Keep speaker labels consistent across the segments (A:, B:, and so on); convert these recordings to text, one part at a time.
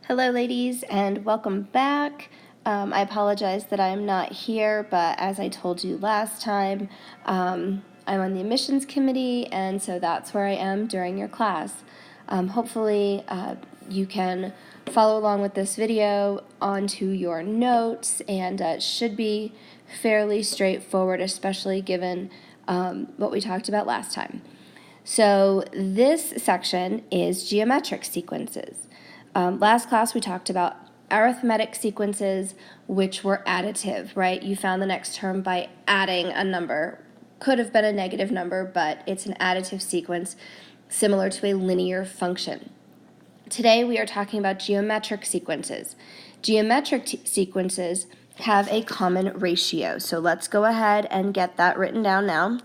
A: Hello ladies and welcome back. I apologize that I'm not here, but as I told you last time, I'm on the admissions committee, and so that's where I am during your class. Hopefully you can follow along with this video onto your notes, and it should be fairly straightforward, especially given what we talked about last time. So this section is geometric sequences. Last class we talked about arithmetic sequences, which were additive, right? You found the next term by adding a number. Could have been a negative number, but it's an additive sequence similar to a linear function. Today we are talking about geometric sequences. Geometric sequences have a common ratio. So let's go ahead and get that written down now.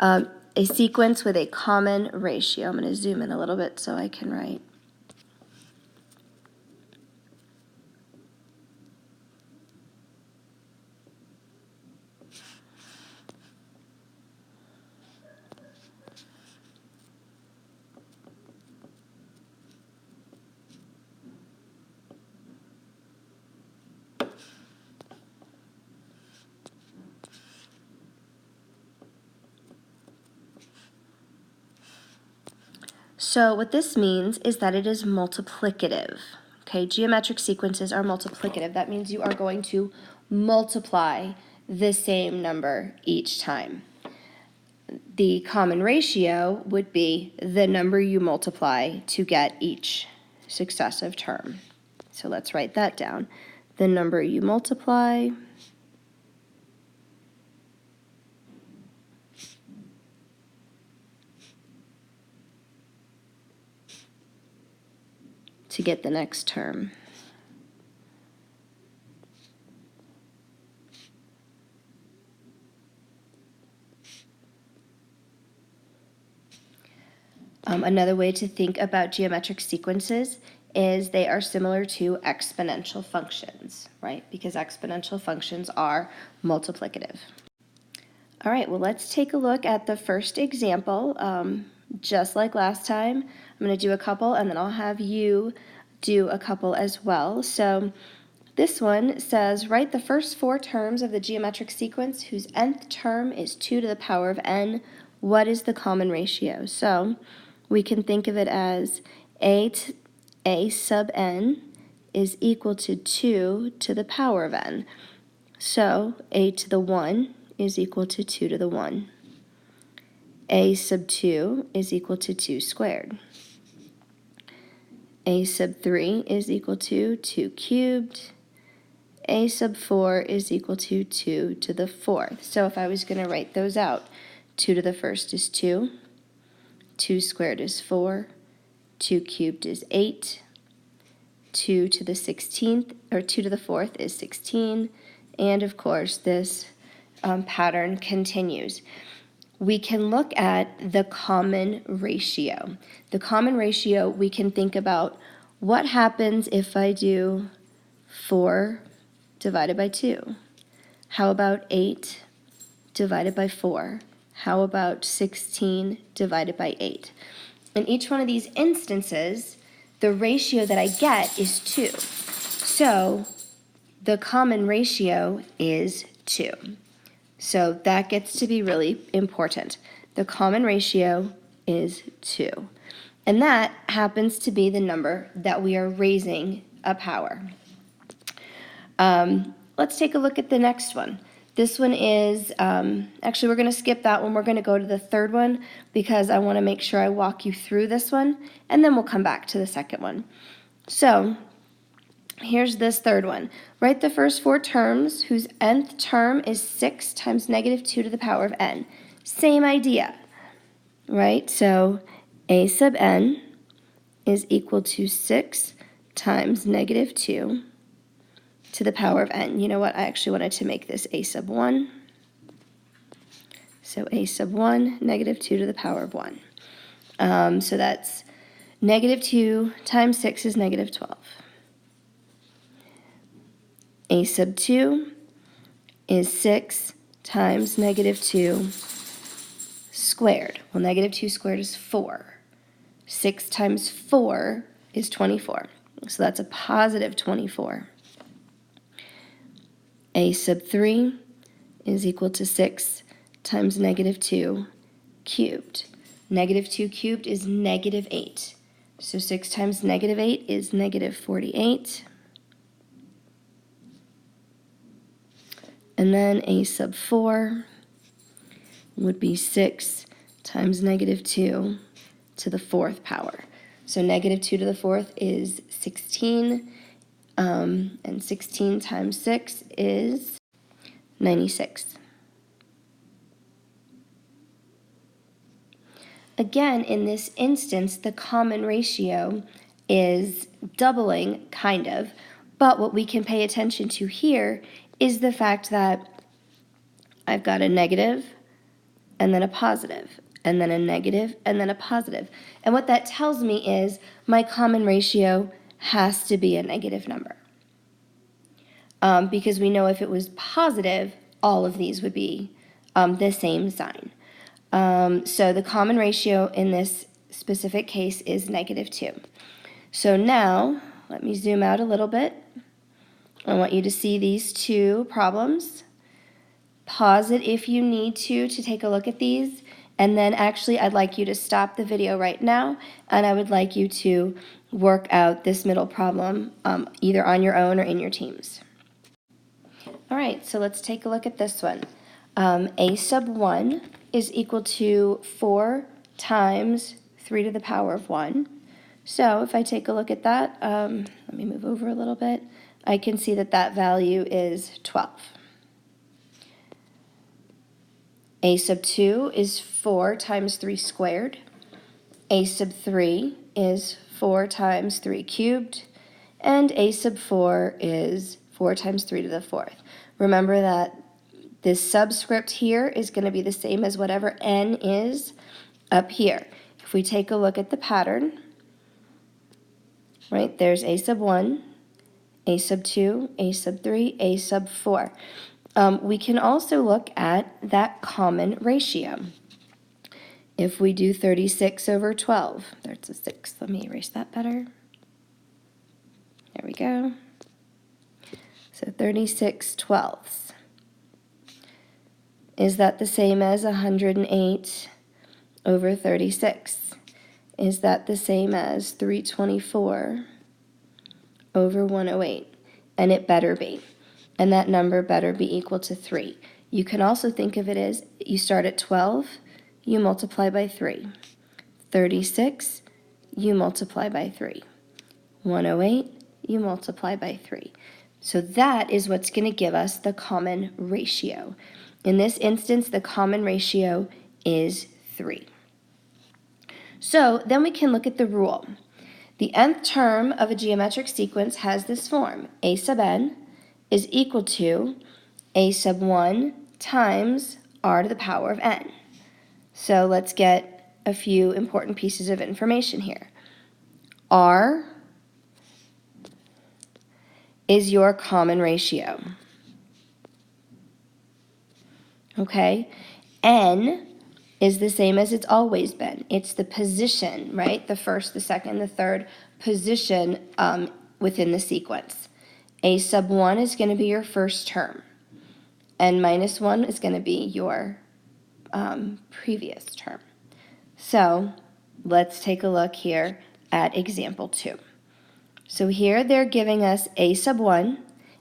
A: A sequence with a common ratio. I'm going to zoom in a little bit so I can write. So what this means is that it is multiplicative. Okay, geometric sequences are multiplicative. That means you are going to multiply the same number each time. The common ratio would be the number you multiply to get each successive term. So let's write that down. The number you multiply to get the next term. Another way to think about geometric sequences is they are similar to exponential functions, right? Because exponential functions are multiplicative. All right, well, let's take a look at the first example. Just like last time, I'm going to do a couple, and then I'll have you do a couple as well. So this one says, write the first four terms of the geometric sequence whose nth term is 2 to the power of n. What is the common ratio? So we can think of it as a sub n is equal to 2 to the power of n. So a to the 1 is equal to 2 to the 1. A sub 2 is equal to 2 squared. A sub 3 is equal to 2 cubed. A sub 4 is equal to 2 to the 4th. So if I was going to write those out, 2 to the first is 2. 2 squared is 4, 2 cubed is 8, 2 to the 16th, or 2 to the 4th is 16, and of course this pattern continues. We can look at the common ratio. The common ratio, we can think about what happens if I do 4 divided by 2. How about 8 divided by 4? How about 16 divided by 8? In each one of these instances, the ratio that I get is 2. So the common ratio is 2. So that gets to be really important. The common ratio is 2. And that happens to be the number that we are raising a power. Let's take a look at the next one. This one is, actually we're going to skip that one. We're going to go to the third one because I want to make sure I walk you through this one, and then we'll come back to the second one. So here's this third one. Write the first four terms whose nth term is 6 times negative 2 to the power of n. Same idea, right? So a sub n is equal to 6 times negative 2 to the power of n. You know what? I actually wanted to make this a sub 1. So a sub 1, negative 2 to the power of 1. So that's negative 2 times 6 is negative 12. A sub 2 is 6 times negative 2 squared. Well, negative 2 squared is 4. 6 times 4 is 24. So that's a positive 24. A sub 3 is equal to 6 times negative 2 cubed. Negative 2 cubed is negative 8. So 6 times negative 8 is negative 48. And then a sub 4 would be 6 times negative 2 to the 4th power. So negative 2 to the 4th is 16, and 16 times 6 is 96. Again, in this instance, the common ratio is doubling, kind of, but what we can pay attention to here is the fact that I've got a negative, and then a positive, and then a negative, and then a positive. And what that tells me is my common ratio has to be a negative number. Because we know if it was positive, all of these would be the same sign. So the common ratio in this specific case is negative 2. So now, let me zoom out a little bit. I want you to see these two problems. Pause it if you need to take a look at these. And then actually I'd like you to stop the video right now, and I would like you to work out this middle problem either on your own or in your teams. All right, so let's take a look at this one. A sub 1 is equal to 4 times 3 to the power of 1. So if I take a look at that, let me move over a little bit, I can see that that value is 12. A sub 2 is 4 times 3 squared. A sub 3 is 4 times 3 cubed. And a sub 4 is 4 times 3 to the 4th. Remember that this subscript here is going to be the same as whatever n is up here. If we take a look at the pattern, right, there's a sub 1, a sub 2, a sub 3, a sub 4. We can also look at that common ratio. If we do 36 over 12, there's a 6. Let me erase that better. There we go. So 36 twelfths. Is that the same as 108 over 36? Is that the same as 324 over 108? And it better be. And that number better be equal to 3. You can also think of it as you start at 12, you multiply by 3. 36, you multiply by 3. 108, you multiply by 3. So that is what's going to give us the common ratio. In this instance, the common ratio is 3. So then we can look at the rule. The nth term of a geometric sequence has this form. A sub n is equal to a sub 1 times r to the power of n. So let's get a few important pieces of information here. R is your common ratio. Okay? N is the same as it's always been. It's the position, right? The first, the second, the third position within the sequence. A sub 1 is going to be your first term. N minus 1 is going to be your previous term. So let's take a look here at example 2. So here they're giving us a sub 1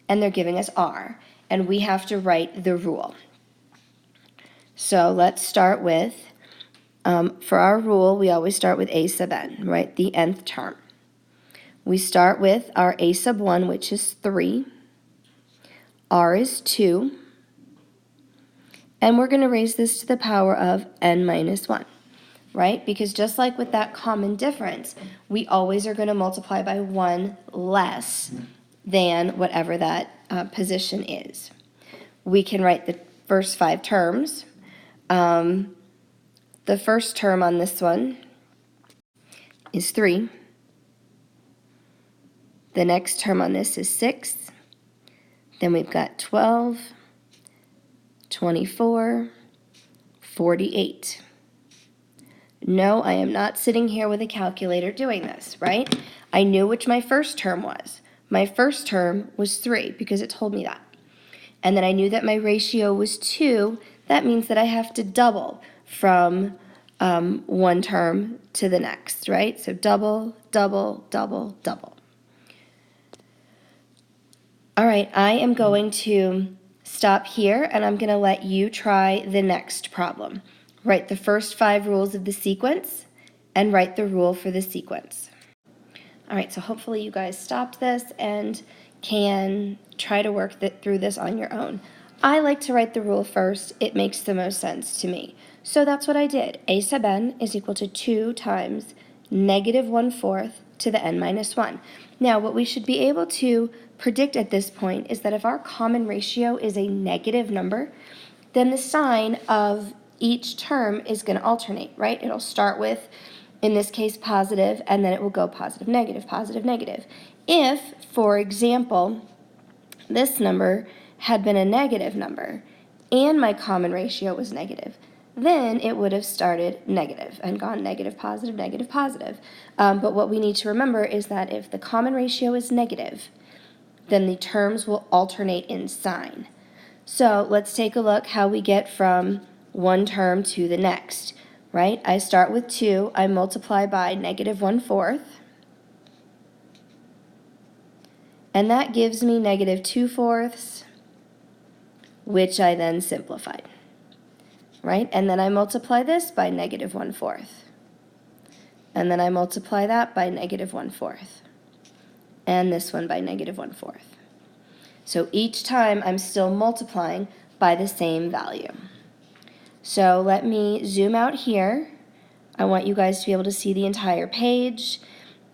A: and they're giving us r, and we have to write the rule. So let's start with, for our rule, we always start with a sub n, right, the nth term. We start with our a sub 1, which is 3, r is 2, and we're going to raise this to the power of n minus 1, right? Because just like with that common difference, we always are going to multiply by 1 less than whatever that position is. We can write the first 5 terms. The first term on this one is 3. The next term on this is 6. Then we've got 12, 24, 48. No, I am not sitting here with a calculator doing this, right? I knew which my first term was. My first term was 3 because it told me that. And then I knew that my ratio was 2. That means that I have to double from one term to the next, right? So double, double, double, double. All right, I am going to stop here, and I'm going to let you try the next problem. Write the first 5 rules of the sequence, and write the rule for the sequence. All right, so hopefully you guys stopped this and can try to work through this on your own. I like to write the rule first. It makes the most sense to me. So that's what I did. A sub n is equal to 2 times negative 1/4 to the n minus 1. Now, what we should be able to predict at this point is that if our common ratio is a negative number, then the sign of each term is going to alternate, right? It'll start with, in this case, positive, and then it will go positive, negative, positive, negative. If, for example, this number had been a negative number and my common ratio was negative, then it would have started negative and gone negative, positive, negative, positive. But what we need to remember is that if the common ratio is negative, then the terms will alternate in sign. So let's take a look how we get from one term to the next, right? I start with 2, I multiply by negative 1/4, and that gives me negative 2/4, which I then simplified, right? And then I multiply this by negative 1/4, and then I multiply that by negative 1/4, and this one by negative 1/4. So each time I'm still multiplying by the same value. So let me zoom out here. I want you guys to be able to see the entire page.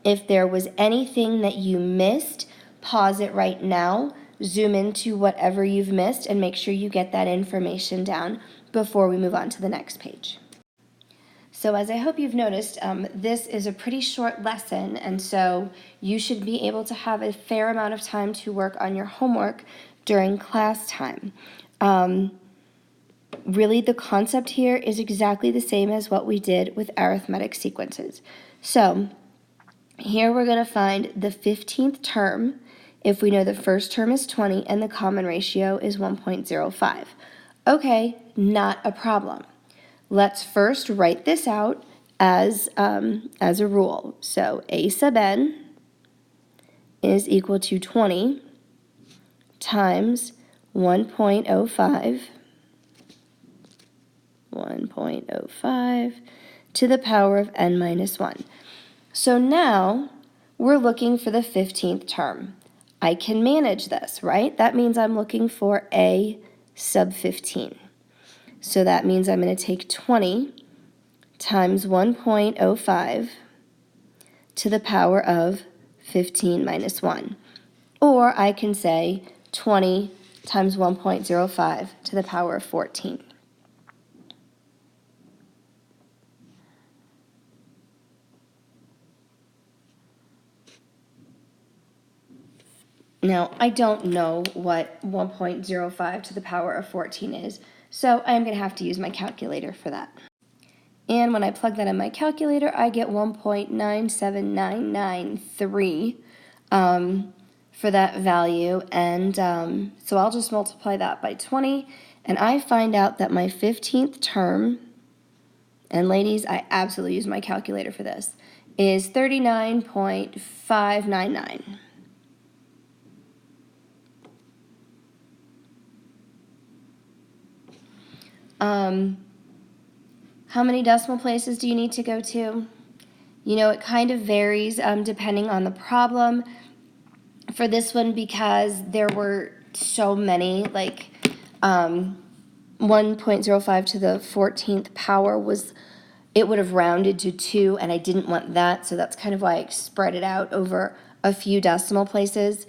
A: If there was anything that you missed, pause it right now, zoom into whatever you've missed, and make sure you get that information down before we move on to the next page. So as I hope you've noticed, this is a pretty short lesson, and so you should be able to have a fair amount of time to work on your homework during class time. Really, the concept here is exactly the same as what we did with arithmetic sequences. So here we're going to find the 15th term if we know the first term is 20 and the common ratio is 1.05. Okay, not a problem. Let's first write this out as a rule. So a sub n is equal to 20 times 1.05 to the power of n minus 1. So now we're looking for the 15th term. I can manage this, right? That means I'm looking for a sub 15. So that means I'm going to take 20 times 1.05 to the power of 15 minus 1. Or I can say 20 times 1.05 to the power of 14. Now, I don't know what 1.05 to the power of 14 is, so I'm going to have to use my calculator for that. And when I plug that in my calculator, I get 1.97993 for that value. And so I'll just multiply that by 20, and I find out that my 15th term, and ladies, I absolutely use my calculator for this, is 39.599. How many decimal places do you need to go to? You know, it kind of varies depending on the problem. For this one, because there were so many, like 1.05 to the 14th power it would have rounded to 2, and I didn't want that, so that's kind of why I spread it out over a few decimal places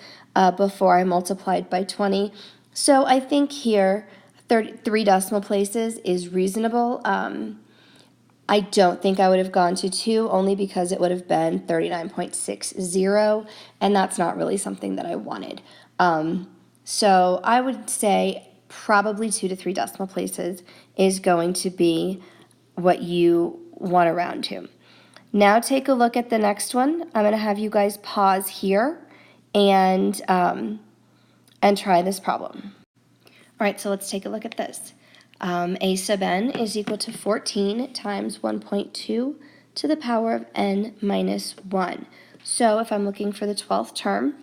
A: before I multiplied by 20. So I think here 3 decimal places is reasonable. I don't think I would have gone to 2, only because it would have been 39.60, and that's not really something that I wanted. So I would say probably 2 to 3 decimal places is going to be what you want to round to. Now take a look at the next one. I'm going to have you guys pause here and try this problem. All right, so let's take a look at this. A sub n is equal to 14 times 1.2 to the power of n minus 1. So if I'm looking for the 12th term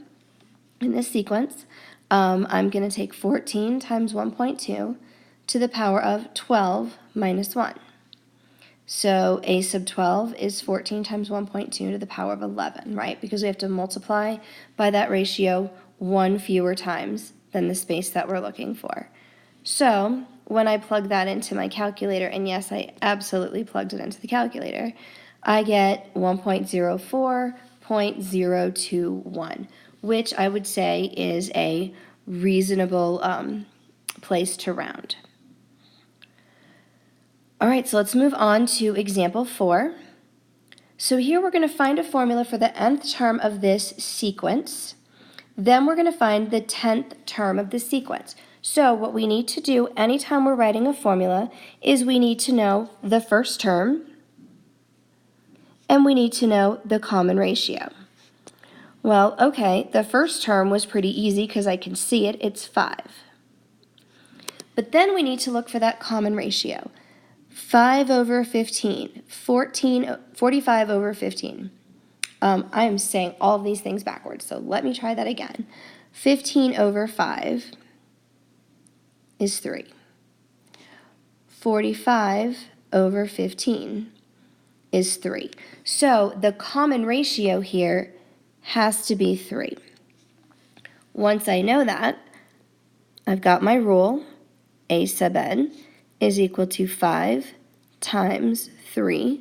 A: in this sequence, I'm going to take 14 times 1.2 to the power of 12 minus 1. So a sub 12 is 14 times 1.2 to the power of 11, right? Because we have to multiply by that ratio one fewer times than the space that we're looking for. So when I plug that into my calculator, and yes, I absolutely plugged it into the calculator, I get 1.04.021, which I would say is a reasonable place to round. All right, so let's move on to example 4. So here we're going to find a formula for the nth term of this sequence. Then we're going to find the 10th term of the sequence. So what we need to do anytime we're writing a formula is we need to know the first term and we need to know the common ratio. Well, okay, the first term was pretty easy because I can see it, it's 5. But then we need to look for that common ratio. 5 over 15, 45 over 15. I am saying all of these things backwards, so let me try that again. 15 over 5 is 3. 45 over 15 is 3. So the common ratio here has to be 3. Once I know that, I've got my rule, a sub n is equal to 5 times 3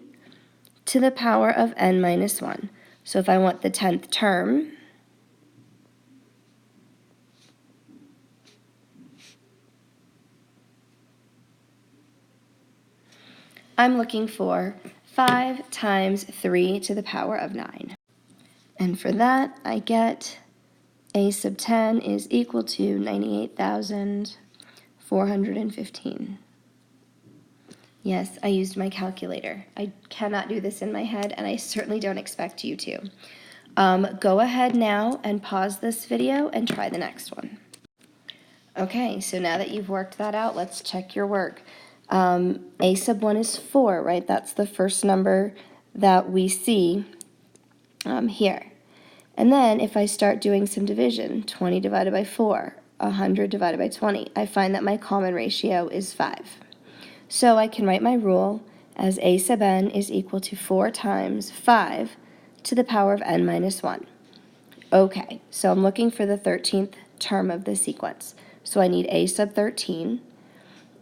A: to the power of n minus 1. So if I want the 10th term, I'm looking for 5 times 3 to the power of 9. And for that, I get a sub 10 is equal to 98,415. Yes, I used my calculator. I cannot do this in my head, and I certainly don't expect you to. Go ahead now and pause this video and try the next one. Okay, so now that you've worked that out, let's check your work. A sub 1 is 4, right? That's the first number that we see here. And then if I start doing some division, 20 divided by 4, 100 divided by 20, I find that my common ratio is 5. So I can write my rule as a sub n is equal to 4 times 5 to the power of n minus 1. Okay, so I'm looking for the 13th term of the sequence. So I need a sub 13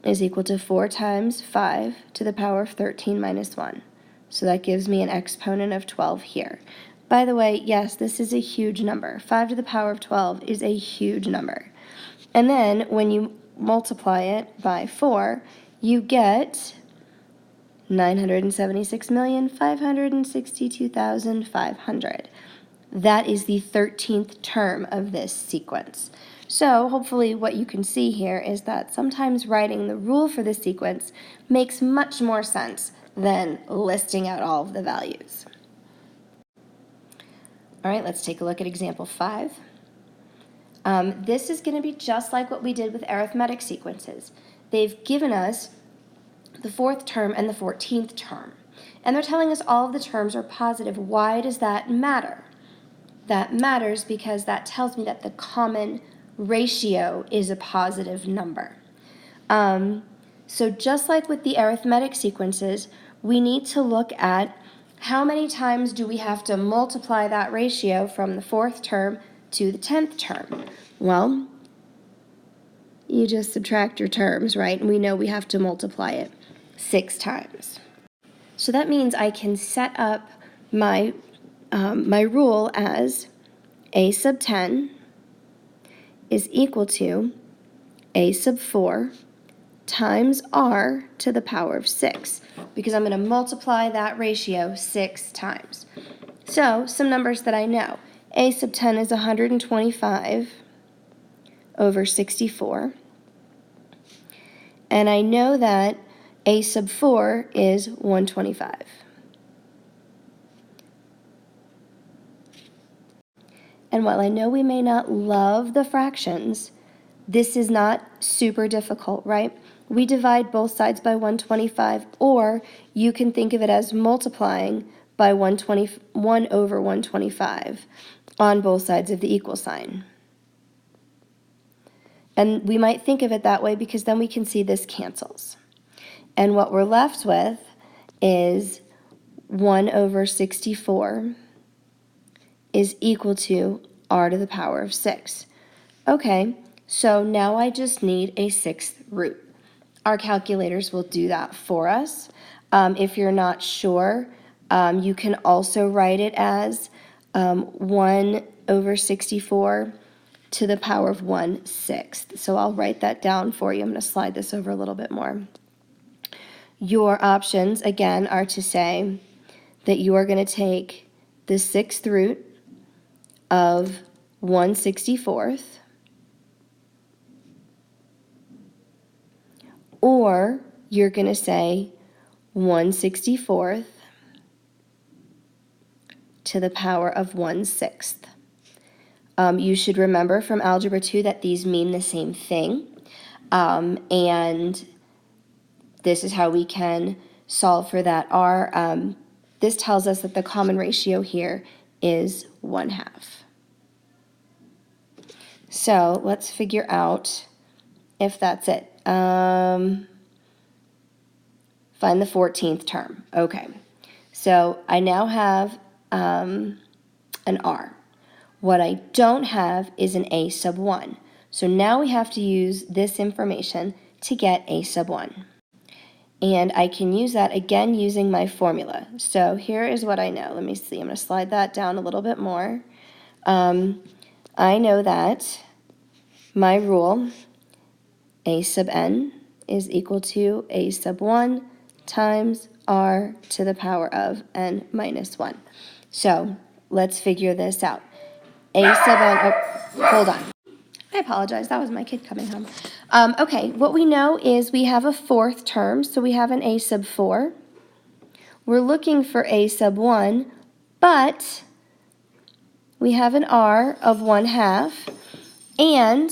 A: is equal to 4 times 5 to the power of 13 minus 1. So that gives me an exponent of 12 here. By the way, yes, this is a huge number. 5 to the power of 12 is a huge number. And then when you multiply it by 4, you get 976,562,500. That is the 13th term of this sequence. So hopefully what you can see here is that sometimes writing the rule for the sequence makes much more sense than listing out all of the values. All right, let's take a look at example 5. This is going to be just like what we did with arithmetic sequences. They've given us the 4th term and the 14th term. And they're telling us all of the terms are positive. Why does that matter? That matters because that tells me that the common ratio is a positive number. So just like with the arithmetic sequences, we need to look at how many times do we have to multiply that ratio from the 4th term to the 10th term? Well, you just subtract your terms, right? And we know we have to multiply it 6 times. So that means I can set up my, my rule as a sub 10 is equal to a sub 4 times r to the power of 6, because I'm going to multiply that ratio 6 times. So some numbers that I know. A sub 10 is 125 over 64. And I know that a sub 4 is 125. And while I know we may not love the fractions, this is not super difficult, right? We divide both sides by 125, or you can think of it as multiplying by 1 over 125 on both sides of the equal sign. And we might think of it that way because then we can see this cancels. And what we're left with is 1 over 64 is equal to r to the power of 6. Okay, so now I just need a sixth root. Our calculators will do that for us. If you're not sure, you can also write it as 1 over 64 to the power of 1/6. So I'll write that down for you. I'm going to slide this over a little bit more. Your options, again, are to say that you are going to take the sixth root of 1/64th, or you're going to say 1/64th to the power of 1/6. You should remember from Algebra 2 that these mean the same thing, and this is how we can solve for that r. This tells us that the common ratio here is 1/2. So let's figure out if that's it. Find the 14th term. Okay, so I now have an r. What I don't have is an a sub 1. So now we have to use this information to get a sub 1. And I can use that again using my formula. So here is what I know. Let me see. I'm going to slide that down a little bit more. I know that my rule, a sub n, is equal to a sub 1 times r to the power of n minus 1. So let's figure this out. A sub n, oh, hold on. I apologize, that was my kid coming home. Okay, what we know is we have a fourth term, so we have an a sub 4. We're looking for a sub 1, but we have an r of 1/2, and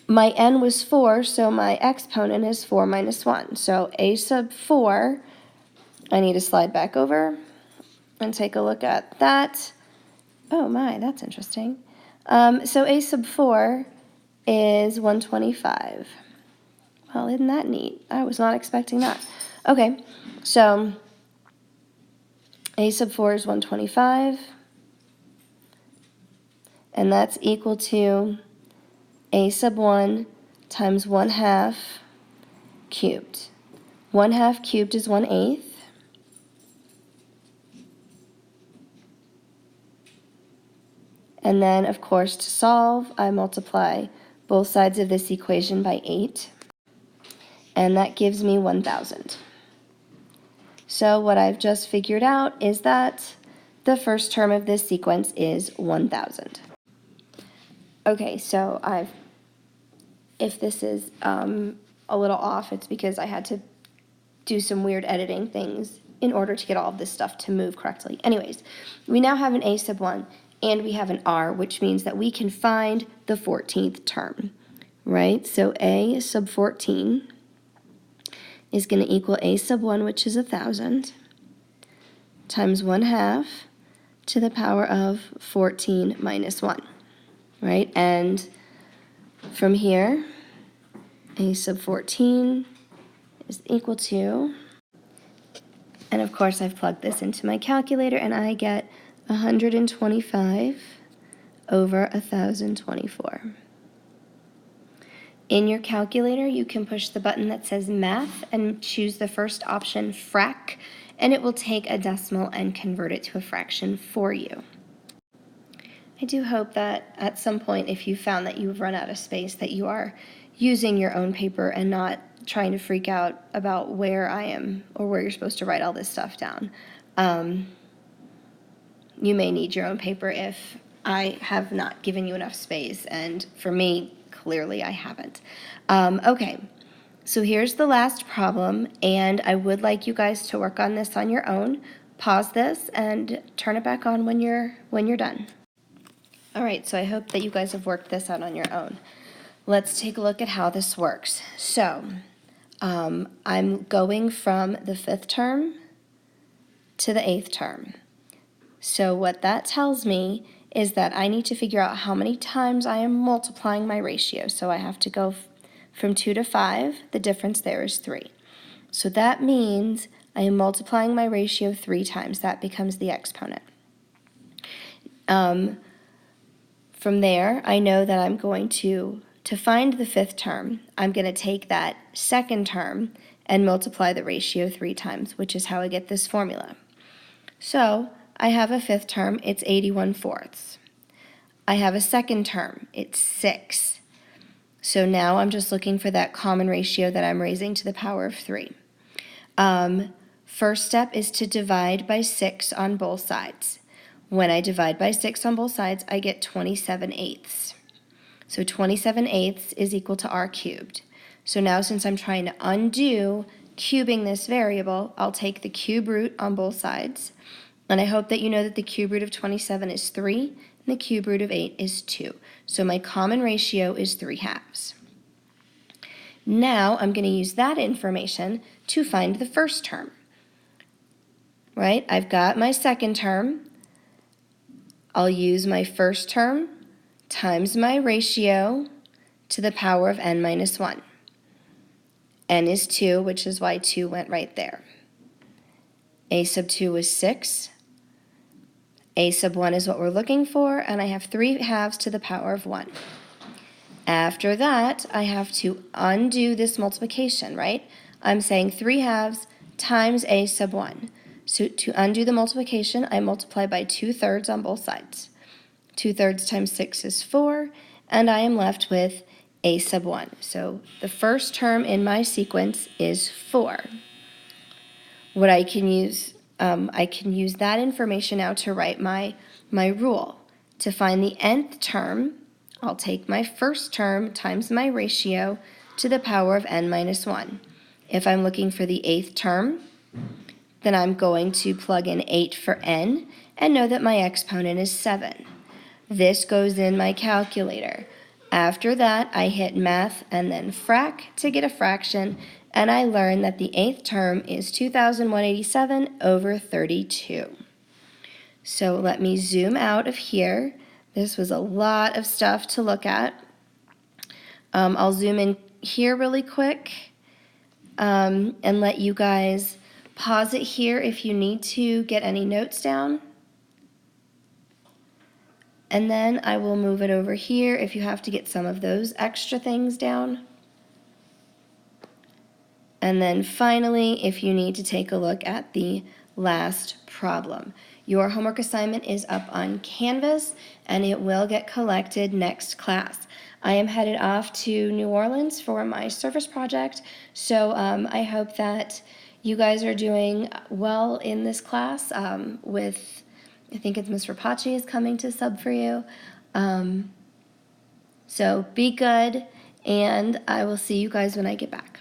A: my n was 4, so my exponent is 4 minus 1. So a sub 4, I need to slide back over and take a look at that. Oh my, that's interesting. So a sub 4 is 125. Well, isn't that neat? I was not expecting that. Okay, so a sub 4 is 125, and that's equal to a sub 1 times 1/2 cubed. 1/2 cubed is 1/8. And then, of course, to solve, I multiply both sides of this equation by 8, and that gives me 1,000. So what I've just figured out is that the first term of this sequence is 1,000. Okay, so if this is a little off, it's because I had to do some weird editing things in order to get all of this stuff to move correctly. Anyways, we now have an a sub 1, and we have an r, which means that we can find the 14th term, right? So a sub 14 is going to equal a sub 1, which is 1,000, times 1/2 to the power of 14 minus 1, right? And from here, a sub 14 is equal to, and of course I've plugged this into my calculator, and I get 125 over 1,024. In your calculator, you can push the button that says Math and choose the first option, Frac, and it will take a decimal and convert it to a fraction for you. I do hope that at some point, if you found that you've run out of space, that you are using your own paper and not trying to freak out about where I am or where you're supposed to write all this stuff down. You may need your own paper if I have not given you enough space, and for me, clearly I haven't. Okay, so here's the last problem, and I would like you guys to work on this on your own. Pause this and turn it back on when you're done. All right, so I hope that you guys have worked this out on your own. Let's take a look at how this works. So I'm going from the 5th term to the 8th term. So what that tells me is that I need to figure out how many times I am multiplying my ratio. So I have to go from 2 to 5. The difference there is 3. So that means I am multiplying my ratio 3 times. That becomes the exponent. From there, I know that I'm going to find the 5th term, I'm going to take that 2nd term and multiply the ratio 3 times, which is how I get this formula. So I have a 5th term, it's 81/4. I have a 2nd term, it's 6. So now I'm just looking for that common ratio that I'm raising to the power of 3. First step is to divide by 6 on both sides. When I divide by 6 on both sides, I get 27/8. So 27/8 is equal to r cubed. So now since I'm trying to undo cubing this variable, I'll take the cube root on both sides. And I hope that you know that the cube root of 27 is 3 and the cube root of 8 is 2. So my common ratio is 3/2. Now I'm going to use that information to find the first term. Right? I've got my 2nd term. I'll use my first term times my ratio to the power of n minus 1. N is 2, which is why 2 went right there. A sub 2 is 6. A sub 1 is what we're looking for, and I have 3/2 to the power of 1. After that, I have to undo this multiplication, right? I'm saying 3/2 times a sub 1. So to undo the multiplication, I multiply by 2/3 on both sides. 2/3 times 6 is 4, and I am left with a sub 1. So the first term in my sequence is 4. What I can use that information now to write my rule. To find the nth term, I'll take my first term times my ratio to the power of n minus 1. If I'm looking for the 8th term, then I'm going to plug in 8 for n and know that my exponent is 7. This goes in my calculator. After that, I hit math and then frac to get a fraction, and I learn that the 8th term is 2,187 over 32. So let me zoom out of here. This was a lot of stuff to look at. I'll zoom in here really quick and let you guys pause it here if you need to get any notes down. And then I will move it over here if you have to get some of those extra things down. And then finally, if you need to take a look at the last problem. Your homework assignment is up on Canvas, and it will get collected next class. I am headed off to New Orleans for my service project, so I hope that you guys are doing well in this class with, I think it's Ms. Rapace is coming to sub for you. So be good, and I will see you guys when I get back.